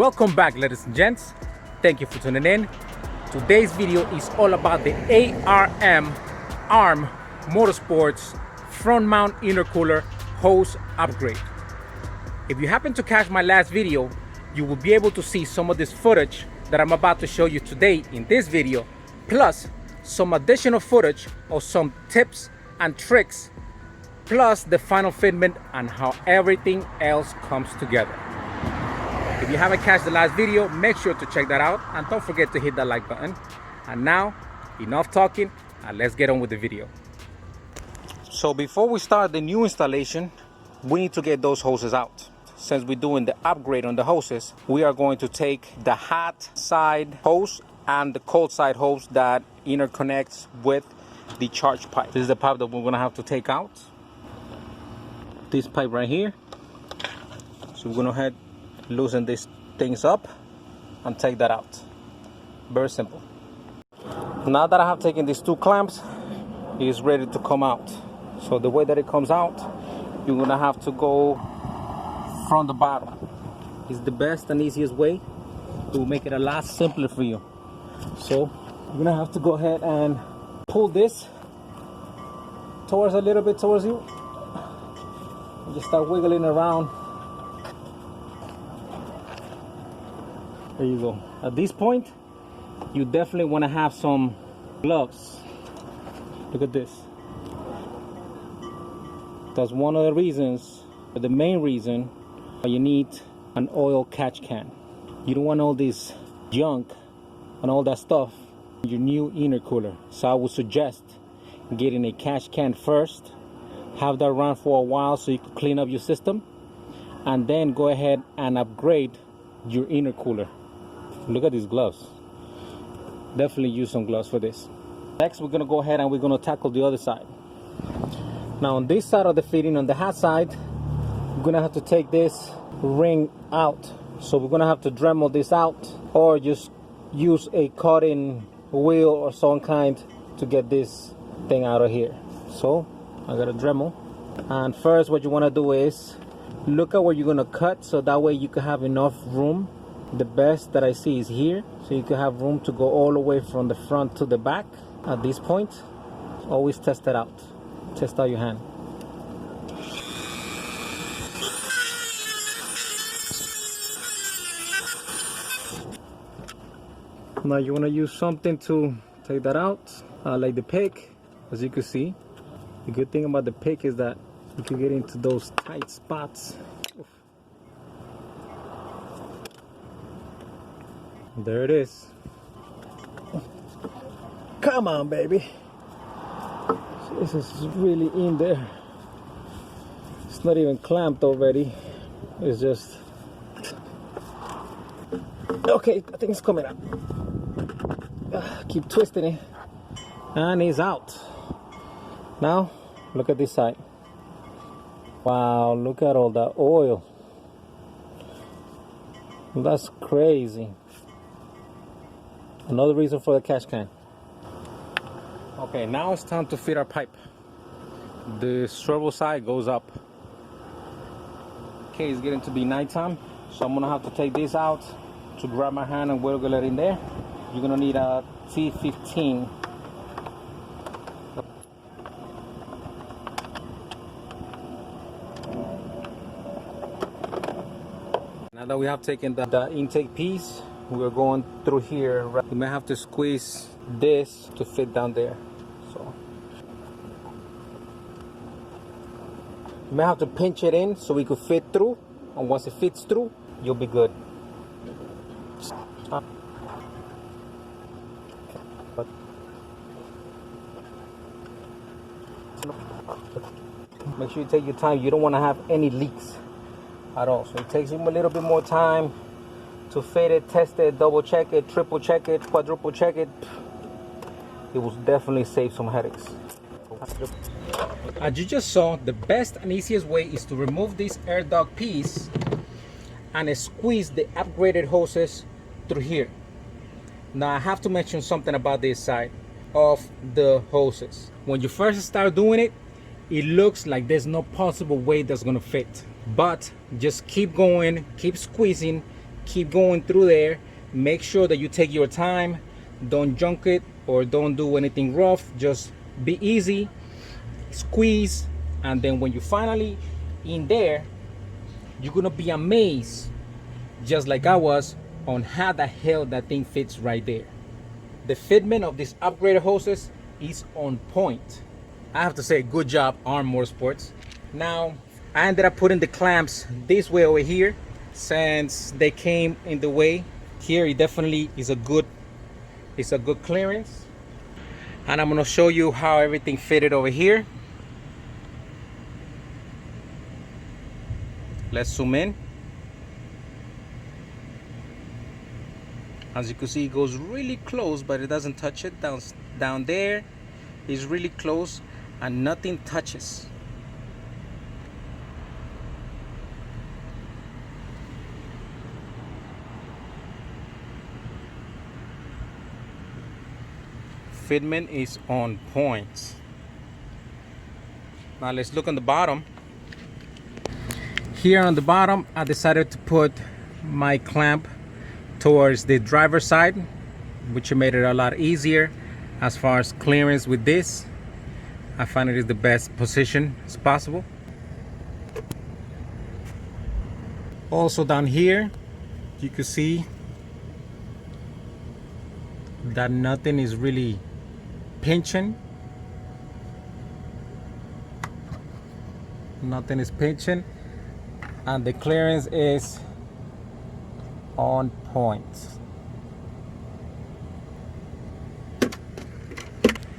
Welcome back, ladies and gents. Thank you for tuning in. Today's video is all about the ARM Motorsports front mount intercooler hose upgrade. If you happen to catch my last video, you will be able to see some of this footage that I'm about to show you today in this video, plus some additional footage of some tips and tricks, plus the final fitment and how everything else comes together. If you haven't catched the last video, make sure to check that out and don't forget to hit that like button. And now, enough talking and let's get on with the video. So before we start the new installation, we need to get those hoses out. Since we're doing the upgrade on the hoses, we are going to take the hot side hose and the cold side hose that interconnects with the charge pipe. This is the pipe that we're gonna have to take out. This pipe right here. So we're gonna head loosen these things up and take that out. Very simple. Now that I have taken these two clamps, it is ready to come out. So the way that it comes out, you're gonna have to go from the bottom. It's the best and easiest way to make it a lot simpler for you. So you're gonna have to go ahead and pull this towards a little bit towards you. And just start wiggling around. There you go. At this point, you definitely want to have some gloves. Look at this. That's one of the reasons, or the main reason, why you need an oil catch can. You don't want all this junk and all that stuff in your new intercooler. So I would suggest getting a catch can first, have that run for a while so you can clean up your system, and then go ahead and upgrade your intercooler. Look at these gloves. Definitely use some gloves for this. Next, we're gonna go ahead and we're gonna tackle the other side. Now on this side of the fitting, on the hot side, we're gonna have to take this ring out. So we're gonna have to Dremel this out, or just use a cutting wheel or some kind to get this thing out of here. So I got a Dremel, and first what you wanna do is look at where you're gonna cut, so that way you can have enough room. The best that I see is here, so you can have room to go all the way from the front to the back. At this point, always test it out. Test out your hand. Now you want to use something to take that out, like the pick. As you can see, the good thing about the pick is that you can get into those tight spots. There it is. Come on, baby. This is really in there. It's not even clamped already. It's just... Okay, I think it's coming out. Keep twisting it. And it's out. Now, look at this side. Wow, look at all that oil. That's crazy. Another reason for the catch can. Okay, now it's time to fit our pipe. The swivel side goes up. Okay, it's getting to be nighttime, so I'm gonna have to take this out to grab my hand and wiggle it in there. You're gonna need a T15. Now that we have taken the intake piece, we're going through here. You may have to squeeze this to fit down there. So you may have to pinch it in so we could fit through, and once it fits through, you'll be good. Make sure you take your time. You don't want to have any leaks at all. So it takes you a little bit more time to fit it, test it, double check it, triple check it, quadruple check it. It will definitely save some headaches. As you just saw, the best and easiest way is to remove this air duct piece and squeeze the upgraded hoses through here. Now I have to mention something about this side of the hoses. When you first start doing it, it looks like there's no possible way that's gonna fit, but just keep going, keep squeezing, keep going through there. Make sure that you take your time. Don't junk it or don't do anything rough. Just be easy, squeeze, and then when you finally in there, you're gonna be amazed, just like I was, on how the hell that thing fits right there. The fitment of these upgraded hoses is on point. I have to say, good job, ARM Motorsports. Now, I ended up putting the clamps this way over here, since they came in the way. Here, it definitely is a good clearance. And I'm gonna show you how everything fitted over here. Let's zoom in. As you can see, it goes really close, but it doesn't touch it. Down there is really close and nothing touches. Fitment is on point. Now let's look on the bottom. Here on the bottom, I decided to put my clamp towards the driver's side, which made it a lot easier as far as clearance with this. I find it is the best position as possible. Also down here, you can see that nothing is really pinching. Nothing is pinching, and the clearance is on point.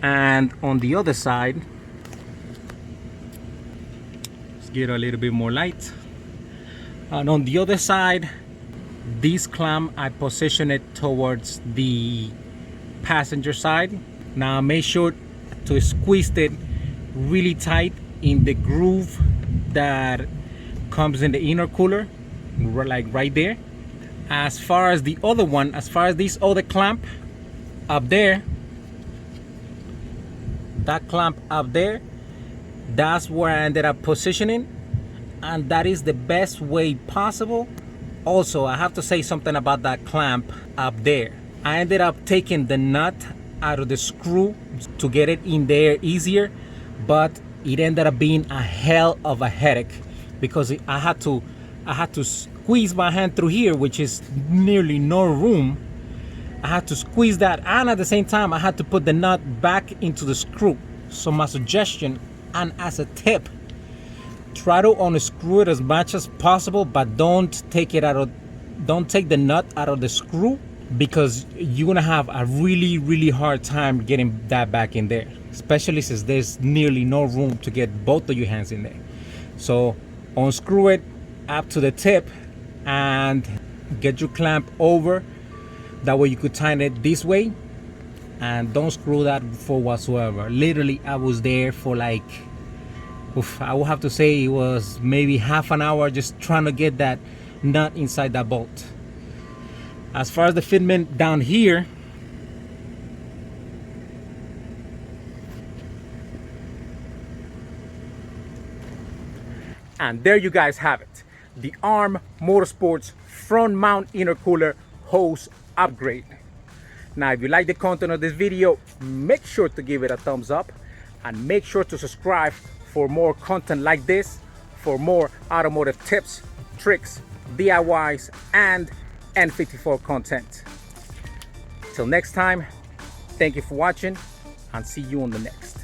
And on the other side, let's get a little bit more light. And on the other side, this clamp, I position it towards the passenger side. Now make sure to squeeze it really tight in the groove that comes in the intercooler, like right there. As far as the other one, as far as this other clamp up there, that clamp up there, that's where I ended up positioning, and that is the best way possible. Also, I have to say something about that clamp up there. I ended up taking the nut out of the screw to get it in there easier, but it ended up being a hell of a headache because I had to squeeze my hand through here, which is nearly no room. I had to squeeze that, and at the same time I had to put the nut back into the screw. So my suggestion, and as a tip, try to unscrew it as much as possible, but don't take the nut out of the screw, because you're gonna have a really hard time getting that back in there, especially since there's nearly no room to get both of your hands in there. So unscrew it up to the tip and get your clamp over. That way you could tighten it this way, and don't screw that for whatsoever. Literally, I was there for like, I would have to say it was maybe half an hour just trying to get that nut inside that bolt. As far as the fitment down here, and there you guys have it, the ARM Motorsports front mount intercooler hose upgrade. Now, if you like the content of this video, make sure to give it a thumbs up, and make sure to subscribe for more content like this, for more automotive tips, tricks, DIYs, and N54 content. Till next time, thank you for watching, and see you on the next.